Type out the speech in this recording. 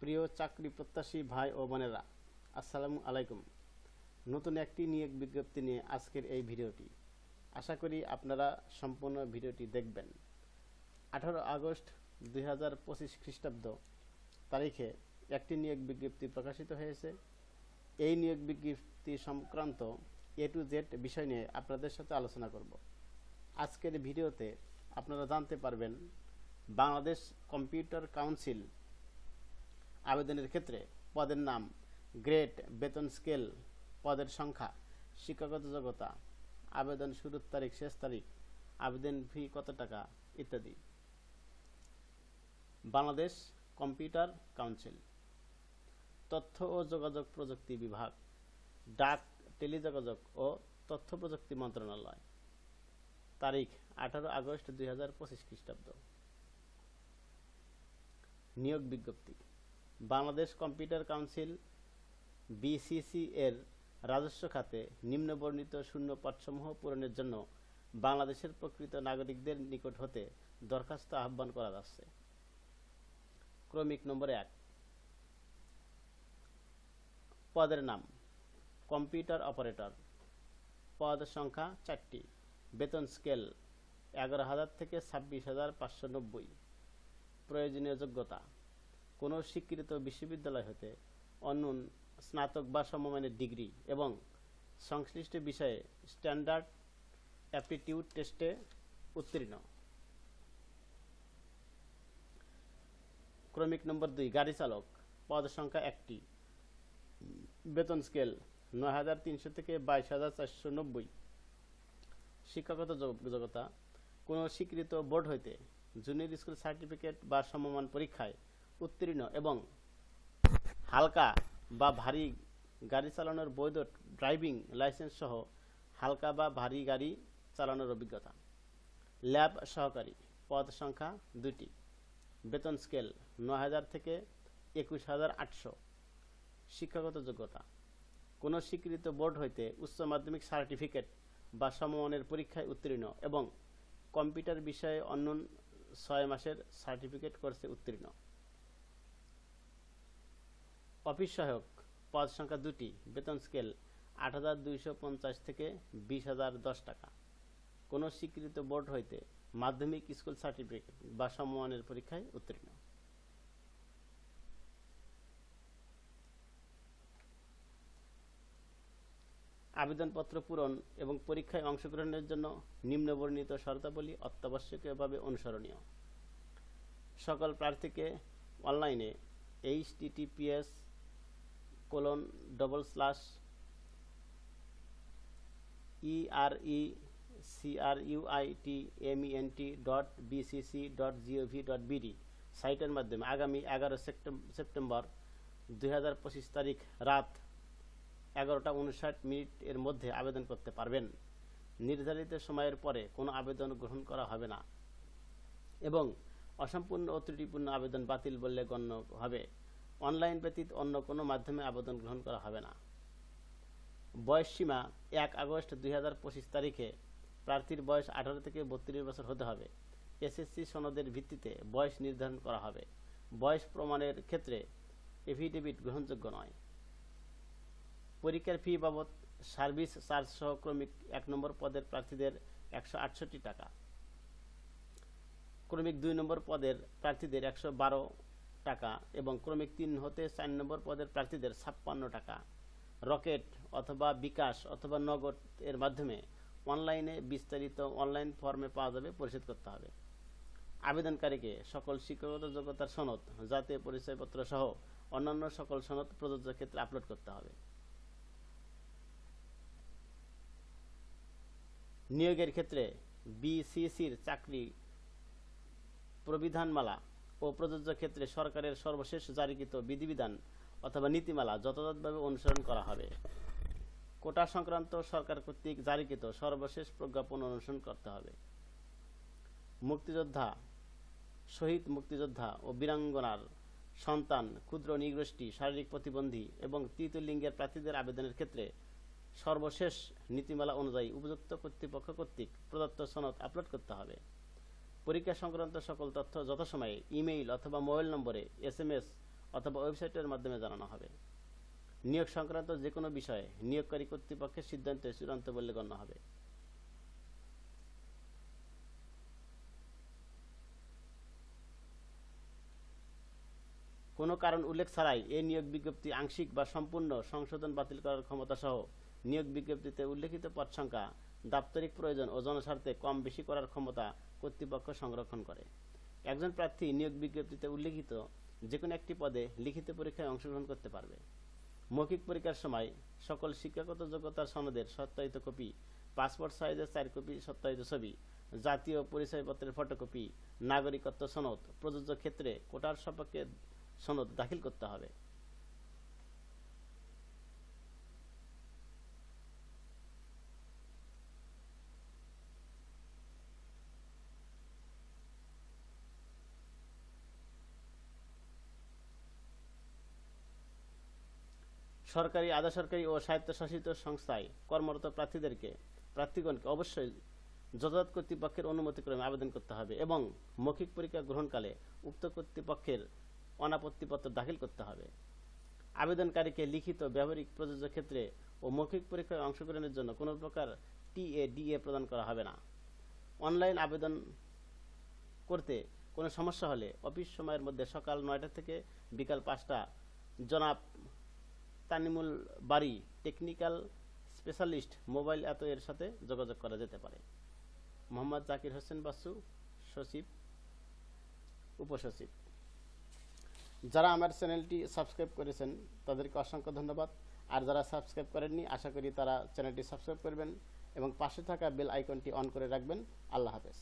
প্রিয় চাকরি প্রত্যাশী ভাই ও বোনেরা, আসসালামু আলাইকুম। নতুন একটি নিয়োগ বিজ্ঞপ্তি নিয়ে আজকের এই ভিডিওটি। আশা করি আপনারা সম্পূর্ণ ভিডিওটি দেখবেন। 18 আগস্ট 2025 খ্রিস্টাব্দ তারিখে একটি নিয়োগ বিজ্ঞপ্তি প্রকাশিত হয়েছে। এই নিয়োগ বিজ্ঞপ্তি সংক্রান্ত A to Z বিষয় নিয়ে আপনাদের সাথে আলোচনা করব। আজকের ভিডিওতে আপনারা জানতে পারবেন বাংলাদেশ কম্পিউটার কাউন্সিল আবেদনের ক্ষেত্রে পদের নাম, গ্রেড, বেতন স্কেল, পদের সংখ্যা, শিক্ষাগত যোগ্যতা, আবেদন শুরুর তারিখ, শেষ তারিখ, আবেদন ফি কত টাকা ইত্যাদি। বাংলাদেশ কম্পিউটার কাউন্সিল, তথ্য ও যোগাযোগ প্রযুক্তি বিভাগ, ডাক, টেলিযোগাযোগ ও তথ্য প্রযুক্তি মন্ত্রণালয়। তারিখ 18 আগস্ট 2025 খ্রিস্টাব্দ। নিয়োগ বিজ্ঞপ্তি। বাংলাদেশ কম্পিউটার কাউন্সিল বিসিসি এর রাজস্ব খাতে নিম্নবর্ণিত শূন্য পদসমূহ পূরণের জন্য বাংলাদেশের প্রকৃত নাগরিকদের নিকট হতে দরখাস্ত আহ্বান করা যাচ্ছে। ক্রমিক নম্বর 1। পদের নাম, কম্পিউটার অপারেটর, পদ সংখ্যা 4টি, বেতন স্কেল 11,000 থেকে 26,590। প্রয়োজনীয় যোগ্যতা, কোনো স্বীকৃত বিশ্ববিদ্যালয় হতে অনন্য স্নাতক বা সমমানের ডিগ্রি এবং সংশ্লিষ্ট বিষয়ে স্ট্যান্ডার্ড অ্যাপটিটিউড টেস্টে উত্তীর্ণ। ক্রমিক নম্বর 2। গাড়ি চালক, পদ সংখ্যা 1টি, বেতন স্কেল 9,300 থেকে 22,490। শিক্ষাগত যোগ্যতা, কোনো স্বীকৃত বোর্ড হইতে জুনিয়র স্কুল সার্টিফিকেট বা সমমান পরীক্ষায় উত্তীর্ণ এবং হালকা বা ভারী গাড়ি চালানোর বৈধ ড্রাইভিং লাইসেন্স সহ হালকা বা ভারী গাড়ি চালানোর অভিজ্ঞতা। ল্যাব সহকারী, পদ সংখ্যা 2টি, বেতন স্কেল 9,000 থেকে 21,800। শিক্ষাগত যোগ্যতা, কোনো স্বীকৃত বোর্ড হইতে উচ্চ মাধ্যমিক সার্টিফিকেট বা সমমানের পরীক্ষায় উত্তীর্ণ এবং কম্পিউটার বিষয়ে অনন্য 6 মাসের সার্টিফিকেট কোর্সে উত্তীর্ণ। অফিস সহায়ক, পদ সংখ্যা 2টি, বেতন স্কেল 8,250 থেকে 20,010 টাকা। কোনো স্বীকৃত বোর্ড হইতে মাধ্যমিক স্কুল সার্টিফিকেট বা সমমানের পরীক্ষায় উত্তীর্ণ। আবেদনপত্র পূরণ এবং পরীক্ষায় অংশগ্রহণের জন্য নিম্নবর্ণিত শর্তাবলী অত্যাবশ্যকীয়ভাবে অনুসরণীয়। সকল প্রার্থীকে অনলাইনে https://recruitment.bcc.gov.bd সাইটের মাধ্যমে আগামী 11 সেপ্টেম্বর 2025 তারিখ রাত 11:59 এর মধ্যে আবেদন করতে পারবেন। নির্ধারিত সময়ের পরে কোনো আবেদন গ্রহণ করা হবে না এবং অসম্পূর্ণ ও ত্রুটিপূর্ণ আবেদন বাতিল বলে গণ্য হবে। অনলাইন ব্যতীত অন্য কোনো মাধ্যমে আবেদন গ্রহণ করা হবে না। বয়স সীমা 1 আগস্ট 2025 তারিখে প্রার্থীর বয়স 18 থেকে 32 বছর হতে হবে। এসএসসি সনদের ভিত্তিতে বয়স নির্ধারণ করা হবে। বয়স প্রমাণের ক্ষেত্রে এফিডেভিট গ্রহণযোগ্য নয়। পরীক্ষার ফি বাবদ সার্ভিস চার্জ সহ ক্রমিক 1 নম্বর পদের প্রার্থীদের 168 টাকা, ক্রমিক 2 নম্বর পদের প্রার্থীদের 112 টাকা এবং ক্রমিক 3 হতে 4 নম্বর পদের প্রার্থীদের 56 টাকা। রকেট অথবা বিকাশ অথবা নগদ এর মাধ্যমে অনলাইনে বিস্তারিত অনলাইন ফর্মে পাওয়া যাবে, পরিশোধ করতে হবে। আবেদনকারীকে সকল শিক্ষাগত যোগ্যতার সনদ, জাতীয় পরিচয়পত্র সহ অন্যান্য সকল সনদ প্রযোজ্য ক্ষেত্রে আপলোড করতে হবে। নিয়োগের ক্ষেত্রে বিসিসির চাকরি প্রবিধানমালা ও প্রযোজ্য ক্ষেত্রে সরকারের সর্বশেষ জারিকৃত বিধিবিধান অথবা নীতিমালা যথাযথভাবে অনুসরণ করা হবে। কোটা সংক্রান্ত সরকার কর্তৃক জারিকৃত সর্বশেষ প্রজ্ঞাপন অনুসরণ করতে হবে। মুক্তিযোদ্ধা, শহীদ মুক্তিযোদ্ধা ও বীরাঙ্গনার সন্তান, ক্ষুদ্র নৃগোষ্ঠী, শারীরিক প্রতিবন্ধী এবং তৃতীয় লিঙ্গের প্রার্থীদের আবেদনের ক্ষেত্রে সর্বশেষ নীতিমালা অনুযায়ী উপযুক্ত কর্তৃপক্ষ কর্তৃক প্রদত্ত সনদ আপলোড করতে হবে। পরীক্ষা সংক্রান্ত সকল তথ্য যথাসময়ে ইমেইল অথবা মোবাইল নম্বরে SMS অথবা ওয়েবসাইটের মাধ্যমে জানানো হবে। নিয়োগ সংক্রান্ত যে কোনো বিষয়ে নিয়োগকারী কর্তৃপক্ষের সিদ্ধান্তে চূড়ান্ত বলে গণ্য হবে। কোনো কারণ উল্লেখ ছাড়াই এই নিয়োগ বিজ্ঞপ্তি আংশিক বা সম্পূর্ণ সংশোধন বাতিল করার ক্ষমতা সহ নিয়োগ বিজ্ঞপ্তিতে উল্লেখিত পদ সংখ্যা দাপ্তরিক প্রয়োজন ও জনস্বার্থে কম বেশি করার ক্ষমতা কর্তৃপক্ষ সংরক্ষণ করে। একজন প্রার্থী নিয়োগ বিজ্ঞপ্তিতে উল্লেখিত যে কোনো একটি পদে লিখিত পরীক্ষায় অংশগ্রহণ করতে পারবে। মৌখিক পরীক্ষার সময় সকল শিক্ষাগত যোগ্যতার সনদের সত্যায়িত কপি, পাসপোর্ট সাইজের 4 কপি সত্যায়িত ছবি, জাতীয় পরিচয়পত্রের ফটোকপি, নাগরিকত্ব সনদ, প্রযোজ্য ক্ষেত্রে কোটার সপক্ষে সনদ দাখিল করতে হবে। সরকারি, আধা সরকারি ও স্বায়ত্তশাসিত সংস্থায় কর্মরত প্রার্থীগণকে অবশ্যই যথাযথ কর্তৃপক্ষের অনুমতিক্রমে আবেদন করতে হবে এবং মৌখিক পরীক্ষা গ্রহণকালে উক্ত কর্তৃপক্ষের অনাপত্তিপত্র দাখিল করতে হবে। আবেদনকারীকে লিখিত, ব্যবহারিক, প্রযোজ্য ক্ষেত্রে ও মৌখিক পরীক্ষায় অংশগ্রহণের জন্য কোনো প্রকার টিএ/ডিএ প্রদান করা হবে না। অনলাইন আবেদন করতে কোনো সমস্যা হলে অফিস সময়ের মধ্যে সকাল 9টা থেকে বিকাল 5টা জনাব তানিমুল বারী, টেকনিক্যাল স্পেশালিস্ট, মোবাইল এর সাথে যোগাযোগ করা যেতে পারে। মোহাম্মদ জাকির হোসেন বাসু, সচিব, উপসচিব। যারা আমার চ্যানেলটি সাবস্ক্রাইব করেছেন তাদেরকে অসংখ্য ধন্যবাদ। আর যারা সাবস্ক্রাইব করেননি, আশা করি তারা চ্যানেলটি সাবস্ক্রাইব করবেন এবং পাশে থাকা বেল আইকনটি অন করে রাখবেন। আল্লাহ হাফেজ।